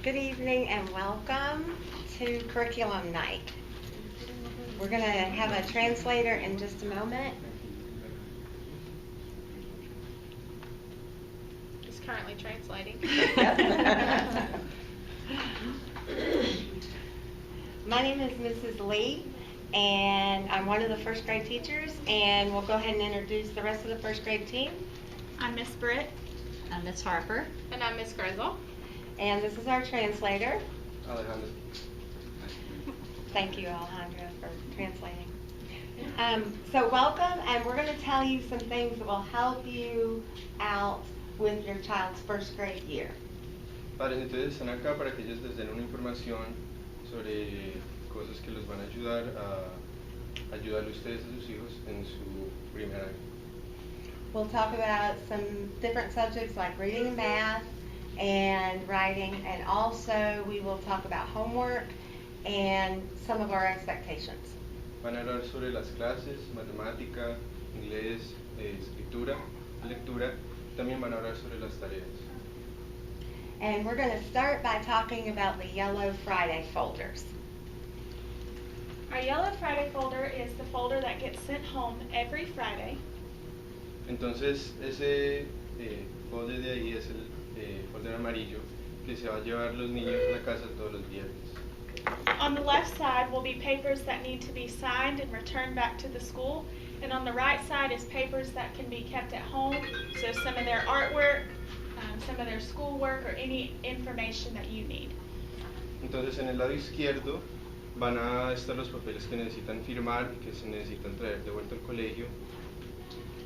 Good evening and welcome to Curriculum Night. We're going to have a translator in just a moment. He's currently translating. My name is Mrs. Lee, and I'm one of the first grade teachers, and we'll go ahead and introduce the rest of the first grade team. I'm Miss Britt. I'm Miss Harper. And I'm Miss Grizzle. And this is our translator. Alejandro. Thank you, Alejandro, for translating. So welcome, and we're going to tell you some things that will help you out with your child's first grade year. Padres, entonces están acá para que ellos les den una información sobre cosas que los van a ayudar a ayudarle a ustedes a sus hijos en su primer año. We'll talk about some different subjects like reading and math and writing, and also we will talk about homework and some of our expectations. Van a hablar sobre las clases, matemática, inglés, escritura, lectura. También van a hablar sobre las tareas. And we're going to start by talking about the Yellow Friday folders. Our Yellow Friday folder is the folder that gets sent home every Friday. Entonces ese folder de ahí es el folder amarillo que se va a llevar los niños a la casa todos los viernes. On the left side will be papers that need to be signed and returned back to the school. And on the right side is papers that can be kept at home. So some of their artwork, some of their schoolwork, or any information that you need. Entonces en el lado izquierdo van a estar los papeles que necesitan firmar y que se necesitan traer de vuelta al colegio.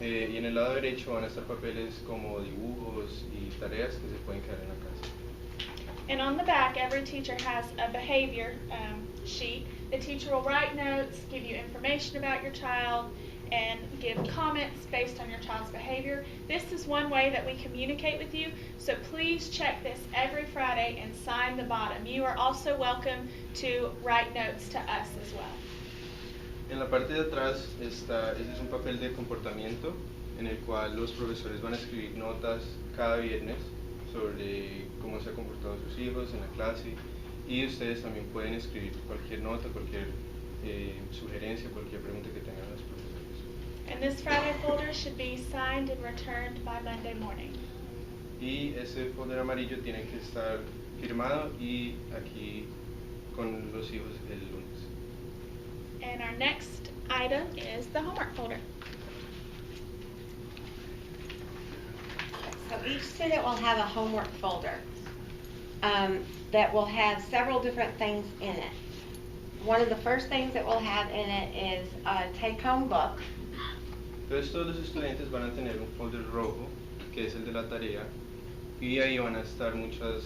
Y en el lado derecho van a estar papeles como dibujos y tareas que se pueden quedar en la casa. And on the back, every teacher has a behavior sheet. The teacher will write notes, give you information about your child, and give comments based on your child's behavior. This is one way that we communicate with you, so please check this every Friday and sign the bottom. You are also welcome to write notes to us as well. En la parte de atrás ese es un papel de comportamiento en el cual los profesores van a escribir notas cada viernes sobre cómo se han comportado sus hijos en la clase, y ustedes también pueden escribir cualquier nota, cualquier sugerencia, cualquier pregunta que tengan los profesores. And this Friday folder should be signed and returned by Monday morning. Y ese folder amarillo tiene que estar firmado y aquí con los hijos el lunes. And our next item is the homework folder. So each student will have a homework folder that will have several different things in it. One of the first things that we'll have in it is a take-home book. Entonces todos los estudiantes van a tener un folder rojo, que es el de la tarea, y ahí van a estar muchas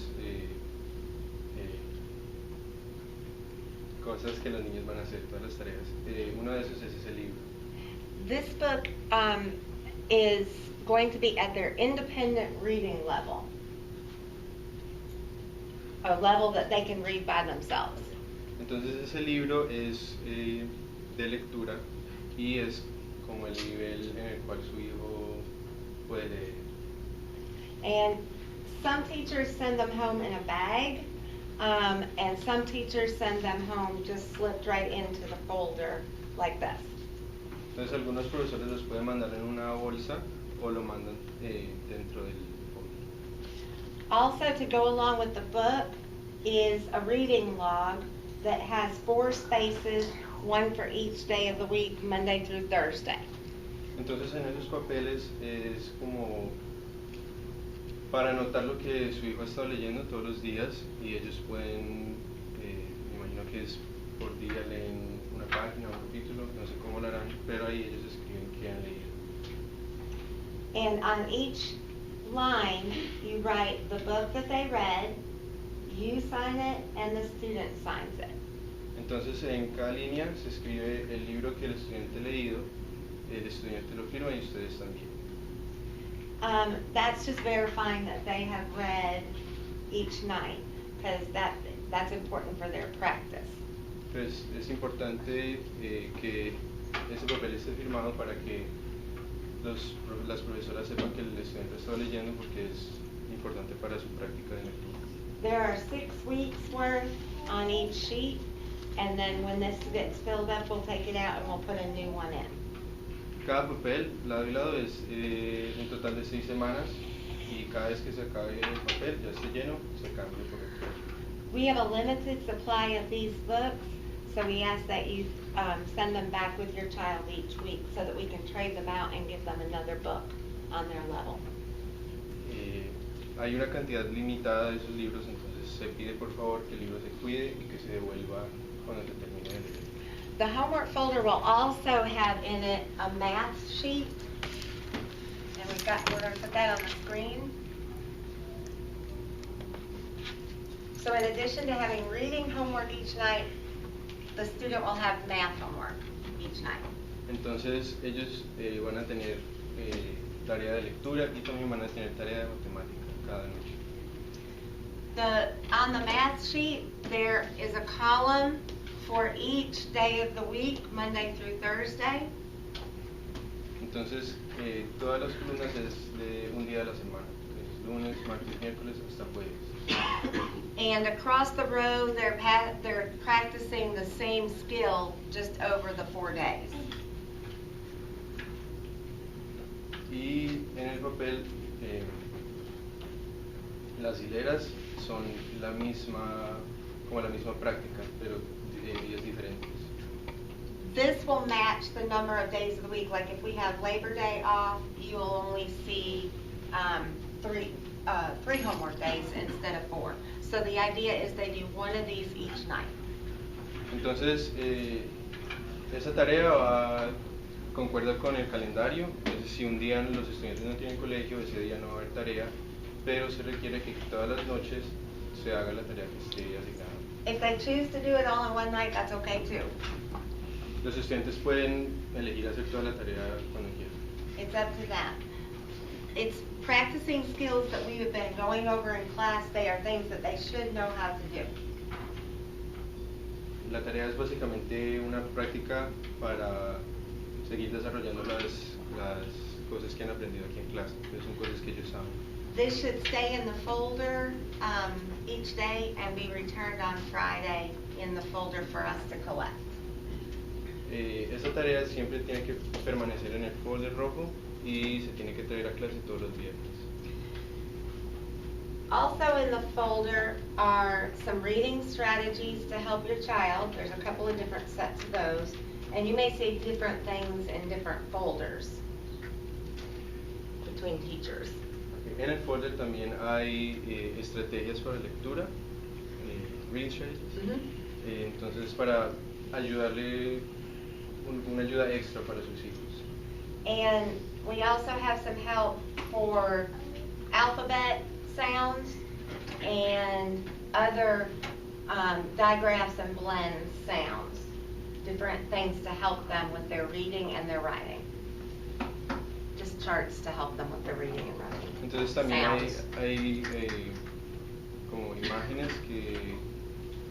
cosas que los niños van a hacer, todas las tareas. Uno de esos es ese libro. This book is going to be at their independent reading level, a level that they can read by themselves. Entonces ese libro es de lectura y es como el nivel en el cual su hijo puede leer. And some teachers send them home in a bag, and some teachers send them home just slipped right into the folder like this. Entonces algunos profesores los pueden mandar en una bolsa o lo mandan dentro del folder. Also, to go along with the book is a reading log that has 4 spaces, one for each day of the week, Monday through Thursday. Entonces en esos papeles es como para anotar lo que su hijo ha estado leyendo todos los días, y ellos pueden, me imagino que es por día leen una página o un capítulo, no sé cómo lo harán, pero ahí ellos escriben qué han leído. And on each line, you write the book that they read, you sign it, and the student signs it. Entonces en cada línea se escribe el libro que el estudiante ha leído, el estudiante lo firma y ustedes también. That's just verifying that they have read each night, because that's important for their practice. Entonces es importante que ese papel esté firmado para que las profesoras sepan que el estudiante está leyendo, porque es importante para su práctica de lectura. There are 6 weeks worth on each sheet, and then when this gets filled up, we'll take it out and we'll put a new one in. Cada papel, lado y lado, es un total de 6 semanas y cada vez que se acabe el papel, ya esté lleno, se cambia por otro. We have a limited supply of these books, so we ask that you send them back with your child each week so that we can trade them out and give them another book on their level. Hay una cantidad limitada de esos libros, entonces se pide por favor que el libro se cuide y que se devuelva cuando se termine de leer. The homework folder will also have in it a math sheet, and we're going to put that on the screen. So in addition to having reading homework each night, the student will have math homework each night. Entonces ellos van a tener tarea de lectura y también van a tener tarea de matemática cada noche. On the math sheet, there is a column for each day of the week, Monday through Thursday. Entonces todas las columnas es de un día de la semana, entonces, lunes, martes, miércoles hasta jueves. And across the row, they're practicing the same skill just over the 4 days. Y en el papel las hileras son como la misma práctica, pero días diferentes. This will match the number of days of the week. Like if we have Labor Day off, you will only see 3 homework days instead of 4. So the idea is they do one of these each night. Entonces, esa tarea concuerda con el calendario. Entonces, si un día los estudiantes no tienen colegio, ese día no va a haber tarea, pero se requiere que todas las noches se haga la tarea que esté asignada. If they choose to do it all in one night, that's okay too. Los estudiantes pueden elegir hacer toda la tarea cuando quieran. It's up to them. It's practicing skills that we have been going over in class. They are things that they should know how to do. La tarea es básicamente una práctica para seguir desarrollando las cosas que han aprendido aquí en clase. Entonces son cosas que ellos saben. This should stay in the folder each day and be returned on Friday in the folder for us to collect. Esa tarea siempre tiene que permanecer en el folder rojo y se tiene que traer a clase todos los viernes. Also in the folder are some reading strategies to help your child. There's a couple of different sets of those. And you may see different things in different folders between teachers. En el folder también hay estrategias para lectura, reading strategies. Mm-hmm. Entonces para ayudarle, una ayuda extra para sus hijos. And we also have some help for alphabet sounds and other digraphs and blends sounds, different things to help them with their reading and their writing. Just charts to help them with their reading and writing. Entonces también hay como imágenes que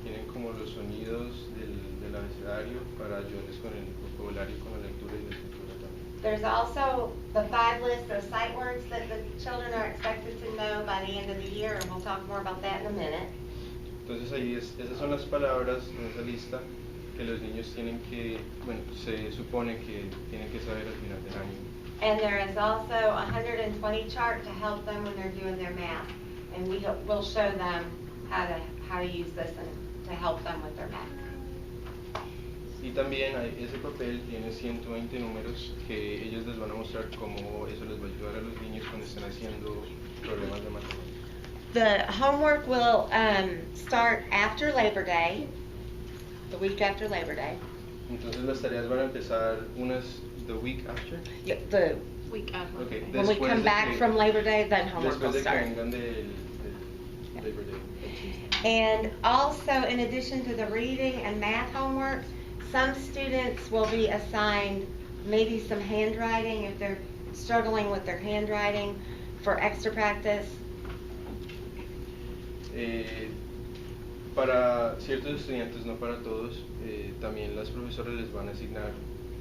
tienen como los sonidos del abecedario para ayudarles con el vocabulario, con la lectura y la escritura también. There's also the 5 list of sight words that the children are expected to know by the end of the year, and we'll talk more about that in a minute. Entonces ahí esas son las palabras en esa lista que los niños tienen que, bueno, se supone que tienen que saber al final del año. And there is also a 120 chart to help them when they're doing their math, and we'll show them how to use this and to help them with their math. Y también ese papel tiene 120 números que ellos les van a mostrar cómo eso les va a ayudar a los niños cuando están haciendo problemas de matemáticas. The homework will start after Labor Day, the week after Labor Day. Entonces las tareas van a empezar unas the week after. Yeah, the Week after. Okay. when we come back from Labor Day, then homework will Después de que start. vengan del Labor Day. And also, in addition to the reading and math homework, some students will be assigned maybe some handwriting if they're struggling with their handwriting for extra practice. Para ciertos estudiantes, no para todos, también las profesoras les van a asignar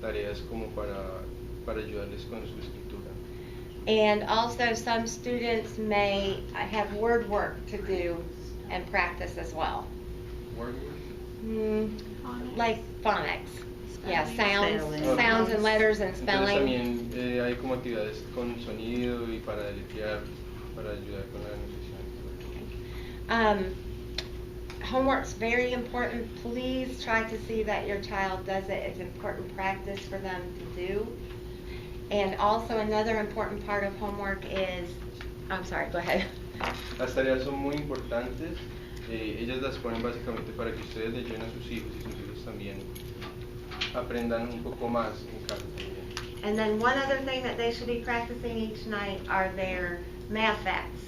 tareas como para ayudarles con su escritura. And also some students may have word work to do and practice as well. Word? Like phonics. Yeah, Spelling. sounds and letters and Entonces spelling. también hay como actividades con sonido y para deletrear, para ayudar con la enunciación. Homework's very important. Please try to see that your child does it. It's important practice for them to do. And also another important part of homework is, I'm sorry, go ahead. Las tareas son muy importantes. Ellas las ponen básicamente para que ustedes le ayuden a sus hijos y sus hijos también aprendan un poco más en casa también. And then one other thing that they should be practicing each night are their math facts.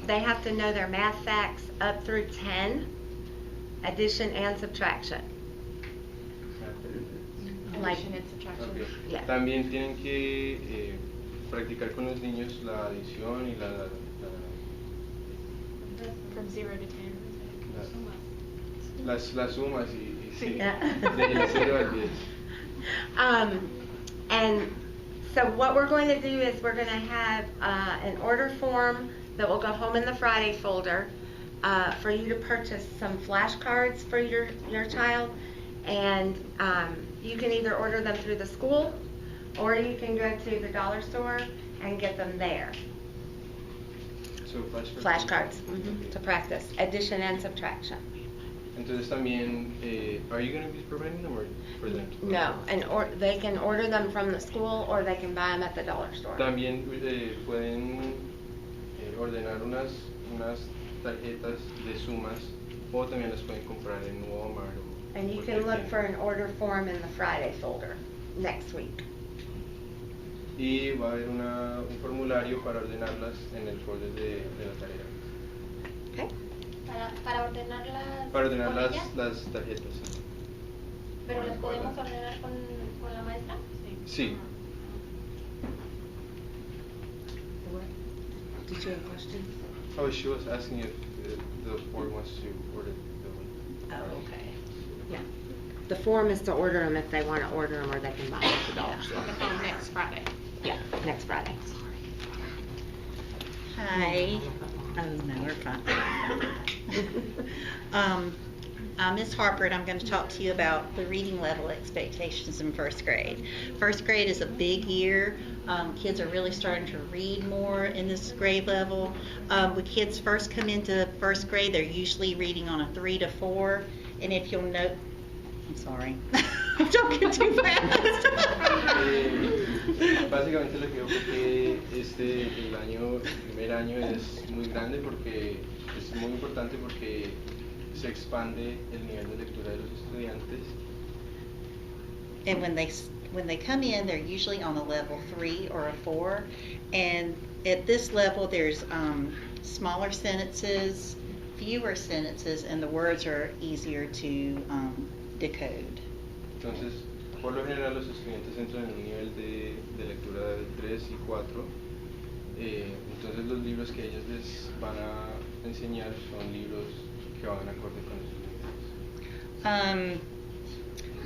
They have to know their math facts up through 10, addition and subtraction. Like, Addition and subtraction. Okay. Yeah. También tienen que practicar con los niños la adición y From 0 to 10. las sumas y sí, Yeah. del 0 al 10. And so what we're going to do is we're going to have an order form that will go home in the Friday folder for you to purchase some flashcards for your child. And you can either order them through the school or you can go to the dollar store and get them there. So, Flashcards to practice addition and subtraction. Entonces también, are you going to be providing them or for them? No, and they can order them from the school or they can buy them at the dollar store. También pueden ordenar unas tarjetas de sumas o también las pueden comprar en Walmart. And you can look for an order form in the Friday folder next week. Y va a haber un formulario para ordenarlas en el folder de la tarea. Okay? Para ordenarlas. Para ordenar con ella, las tarjetas. Sí. pero las podemos ordenar con la maestra. Sí. Did you have a question? Oh, she was asking if the board wants to order the one. Oh, okay. Yeah. The form is to order them if they want to order them or they can buy them at the dollar store. Next Friday. Yeah, next Friday. Hi. Oh, no, we're fine. I'm Ms. Harper, and I'm going to talk to you about the reading level expectations in first grade. First grade is a big year. Kids are really starting to read more in this grade level. When kids first come into first grade, they're usually reading on a 3 to 4. And if you'll note, I'm sorry, I'm talking too fast. Básicamente lo que veo que el primer año es muy grande porque es muy importante porque se expande el nivel de lectura de los estudiantes. And when they come in, they're usually on a level 3 or a 4. And at this level, there's smaller sentences, fewer sentences, and the words are easier to decode. Entonces, por lo general los estudiantes entran en un nivel de lectura de 3 y 4. Entonces los libros que ellos les van a enseñar son libros que van acorde con esos niveles.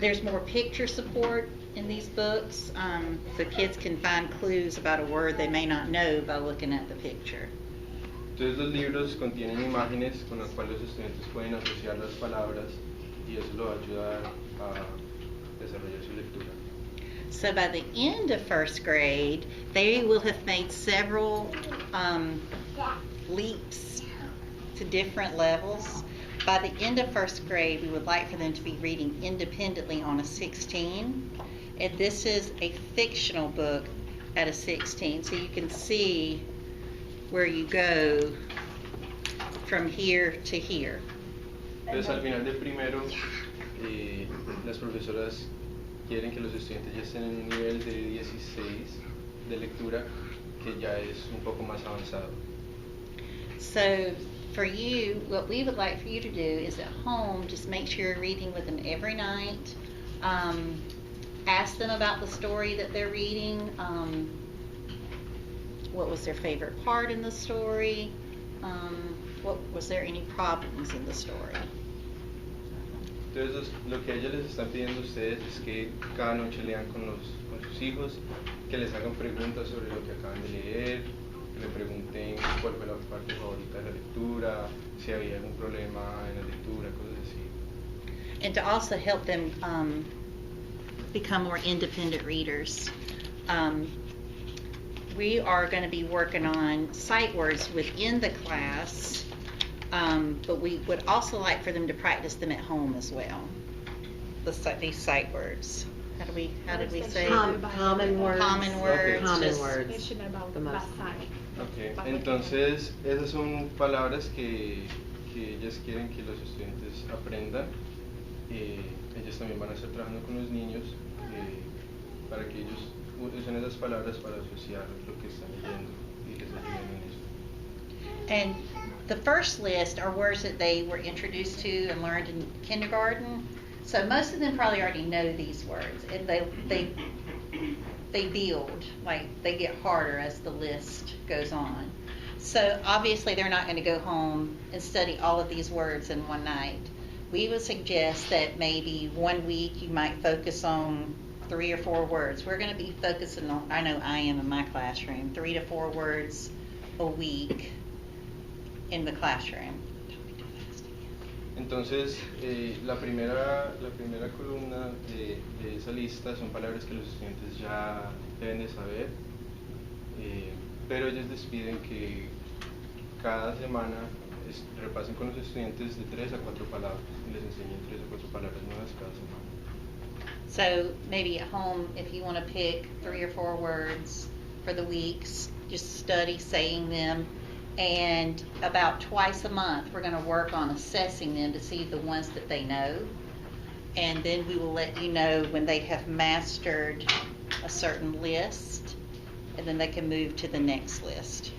There's more picture support in these books, so kids can find clues about a word they may not know by looking at the picture. Entonces los libros contienen imágenes con las cuales los estudiantes pueden asociar las palabras y eso lo va a ayudar a desarrollar su lectura. So by the end of first grade, they will have made several leaps to different levels. By the end of first grade, we would like for them to be reading independently on a 16. And this is a fictional book at a 16. So you can see where you go from here to here. Entonces al final del primero, las profesoras quieren que los estudiantes ya estén en un nivel de 16 de lectura que ya es un poco más avanzado. So for you, what we would like for you to do is at home, just make sure you're reading with them every night. Ask them about the story that they're reading. What was their favorite part in the story? Was there any problems in the story? Entonces lo que ellas les están pidiendo a ustedes es que cada noche lean con sus hijos, que les hagan preguntas sobre lo que acaban de leer, que le pregunten cuál fue la parte favorita de la lectura, si había algún problema en la lectura, cosas así. And to also help them become more independent readers. We are going to be working on sight words within the class, but we would also like for them to practice them at home as well. These sight words. How did we say? Common words. Common words. Common just- words. They should know about The most. sight. Okay. Entonces, esas son palabras que ellas quieren que los estudiantes aprendan. Ellas también van a estar trabajando con los niños para que ellos usen esas palabras para asociar lo que están leyendo y que se ayuden en eso. And the first list are words that they were introduced to and learned in kindergarten. So most of them probably already know these words, and they build, like they get harder as the list goes on. So obviously they're not going to go home and study all of these words in one night. We would suggest that maybe 1 week you might focus on 3 or 4 words. We're going to be focusing on, I know I am in my classroom, 3 to 4 words a week in the classroom. Entonces, la primera columna de esa lista son palabras que los estudiantes ya deben de saber, pero ellos les piden que cada semana repasen con los estudiantes de 3 a 4 palabras y les enseñen 3 o 4 palabras nuevas cada semana. So maybe at home, if you want to pick 3 or 4 words for the weeks, just study saying them. And about twice a month, we're going to work on assessing them to see the ones that they know. And then we will let you know when they have mastered a certain list, and then they can move to the next list.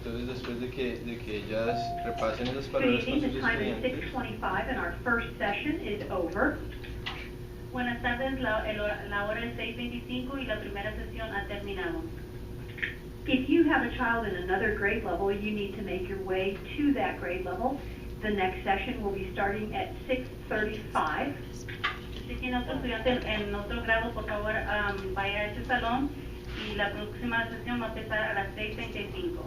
Entonces, después de que ellas repasen esas Good palabras con evening, sus the time is estudiantes, 6:25 and our first session is over. Buenas tardes, la hora es 6:25 y la primera sesión ha terminado. If you have a child in another grade level, you need to make your way to that grade level. The next session will be starting at 6:35. Si tiene otro estudiante en otro grado, por favor, vaya a ese salón y la próxima sesión va a empezar a las 6:35.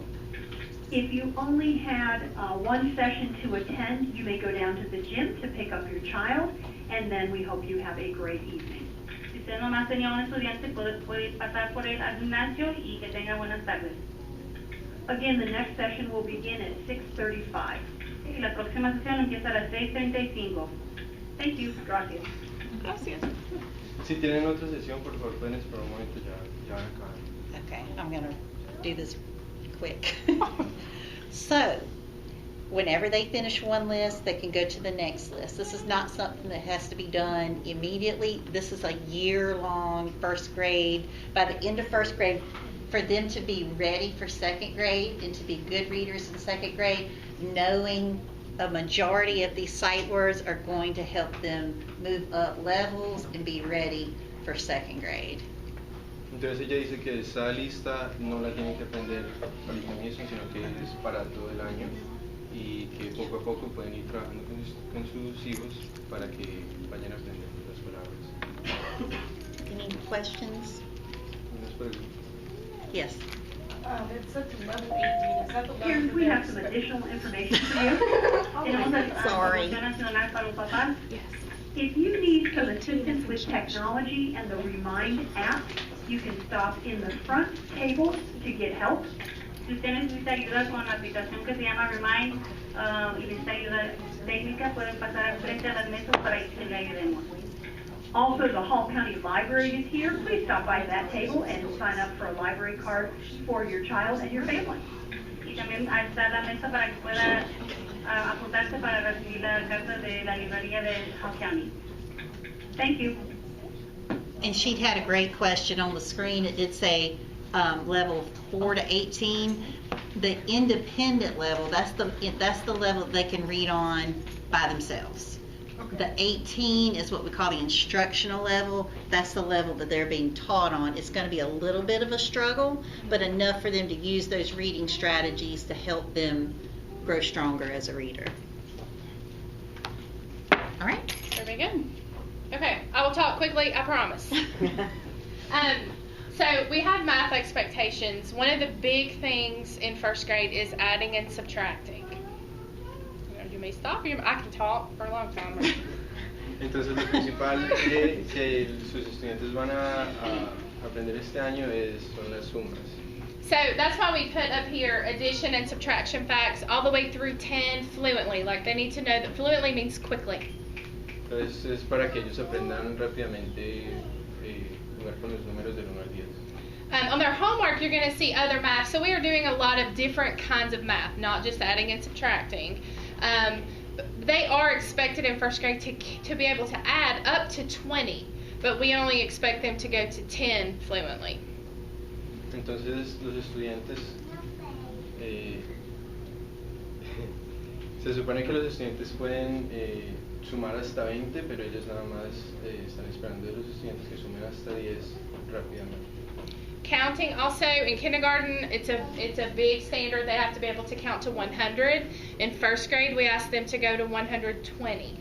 If you only had one session to attend, you may go down to the gym to pick up your child, and then we hope you have a great evening. Si usted nomás tenía un estudiante, puede pasar por el gimnasio y que tenga buenas tardes. Again, the next session will begin at 6:35. Y la próxima sesión empieza a las 6:35. Thank you. Gracias. Gracias. si tienen otra sesión, por favor, pueden esperar un momento, ya van a acabar. Okay, I'm going to do this quick. So, whenever they finish one list, they can go to the next list. This is not something that has to be done immediately. This is a year-long first grade. By the end of first grade, for them to be ready for second grade and to be good readers in second grade, knowing a majority of these sight words are going to help them move up levels and be ready for second grade. Entonces ella dice que esa lista no la tienen que aprender ahorita mismo, sino que es para todo el año y que poco a poco pueden ir trabajando con sus hijos para que vayan aprendiendo las palabras. Any questions? ¿Unas preguntas? Yes. It's such a level 18. Is that the level Parents, we that have some additional information for you. Tenemos la Sorry. Asociación Nacional para los Papás. If you need some assistance with technology and the Remind app, you can stop in the front table to get help. Si usted necesita ayuda con la aplicación que se llama Remind y necesita ayuda técnica, pueden pasar al frente a las mesas para que le ayudemos. Also, the Hall County Library is here. Please stop by that table and sign up for a library card for your child and your family. Y también está la mesa para que pueda apuntarse para recibir la carta de la librería de Hall County. Thank you. And she'd had a great question on the screen. It did say level 4 to 18. The independent level, that's the level that they can read on by themselves. The 18 is what we call the instructional level. That's the level that they're being taught on. It's going to be a little bit of a struggle, but enough for them to use those reading strategies to help them grow stronger as a reader. All right. Very good. Okay, I will talk quickly, I promise. So we have math expectations. One of the big things in first grade is adding and subtracting. you may stop. I can talk for a long time. Entonces lo principal que sus estudiantes van a aprender este año son las sumas. So that's why we put up here addition and subtraction facts all the way through 10 fluently. Like they need to know that fluently means quickly. Entonces es para que ellos aprendan rápidamente jugar con los números del 1 al 10. On their homework, you're going to see other math. So we are doing a lot of different kinds of math, not just adding and subtracting. They are expected in first grade to be able to add up to 20, but we only expect them to go to 10 fluently. Entonces los estudiantes, se supone que los estudiantes pueden sumar hasta 20, pero ellos nada más están esperando de los estudiantes que sumen hasta 10 rápidamente. Counting also in kindergarten, it's a big standard. They have to be able to count to 100. In first grade, we ask them to go to 120.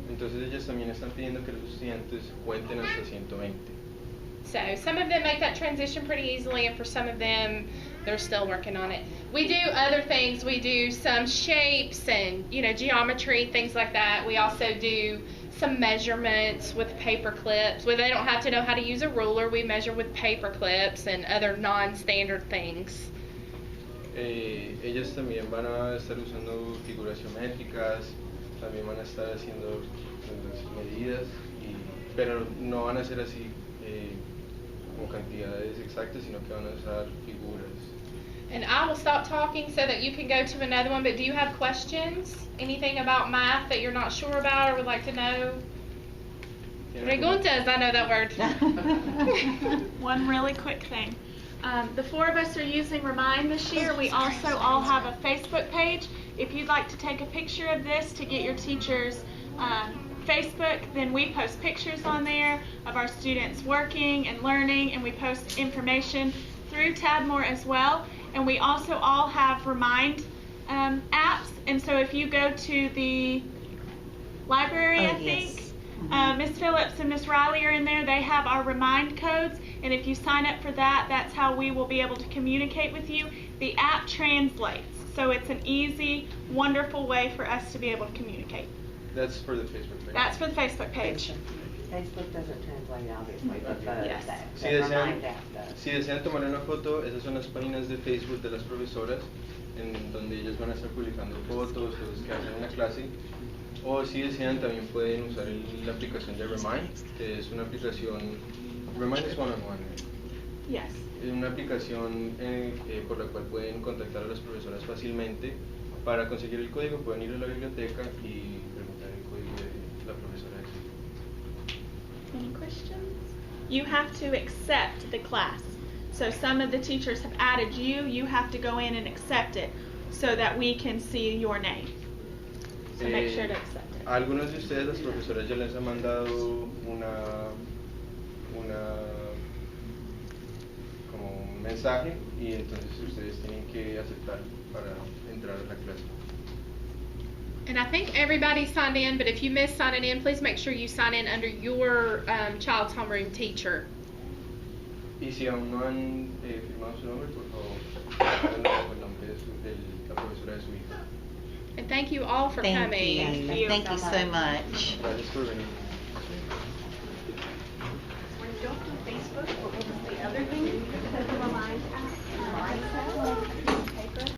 Entonces ellos también están pidiendo que los estudiantes cuenten hasta 120. So some of them make that transition pretty easily, and for some of them, they're still working on it. We do other things. We do some shapes and geometry, things like that. We also do some measurements with paper clips where they don't have to know how to use a ruler. We measure with paper clips and other non-standard things. Ellas también van a estar usando figuras geométricas, también van a estar haciendo las medidas, pero no van a ser así como cantidades exactas, sino que van a usar figuras. And I will stop talking so that you can go to another one, but do you have questions? Anything about math that you're not sure about or would like to know? Preguntas, I know that word. One really quick thing. The 4 of us are using Remind this year. We also all have a Facebook page. If you'd like to take a picture of this to get your teacher's Facebook, then we post pictures on there of our students working and learning, and we post information through Tadmore as well. And we also all have Remind apps, and so if you go to the library, I think, Miss Phillips and Miss Riley are in there. They have our Remind codes, and if you sign up for that, that's how we will be able to communicate with you. The app translates, so it's an easy, wonderful way for us to be able to communicate. That's for the Facebook page. That's for the Facebook page. Facebook doesn't translate, obviously, but Yes. Si desean tomar una foto, esas son las páginas de Facebook de las profesoras, en donde ellas van a estar publicando fotos, cosas que hacen en la clase. O si desean, también pueden usar la aplicación de Remind, que es una aplicación, Remind is one-on-one. Yes. Es una aplicación por la cual pueden contactar a las profesoras fácilmente. Para conseguir el código pueden ir a la biblioteca y preguntar el código de la profesora de su. Any questions? You have to accept the class. So some of the teachers have added you. You have to go in and accept it so that we can see your name. So make sure to accept it. A algunos de ustedes las profesoras ya les han mandado como un mensaje y entonces ustedes tienen que aceptar para entrar a la clase. And I think everybody signed in, but if you missed signing in, please make sure you sign in under your child's homeroom teacher. Y si aún no han firmado su nombre, por favor, háganlo con el nombre de la profesora de su hija. And thank you all for coming. Thank you so much. Gracias por venir. When you don't do Facebook, what was the other thing? The Remind app.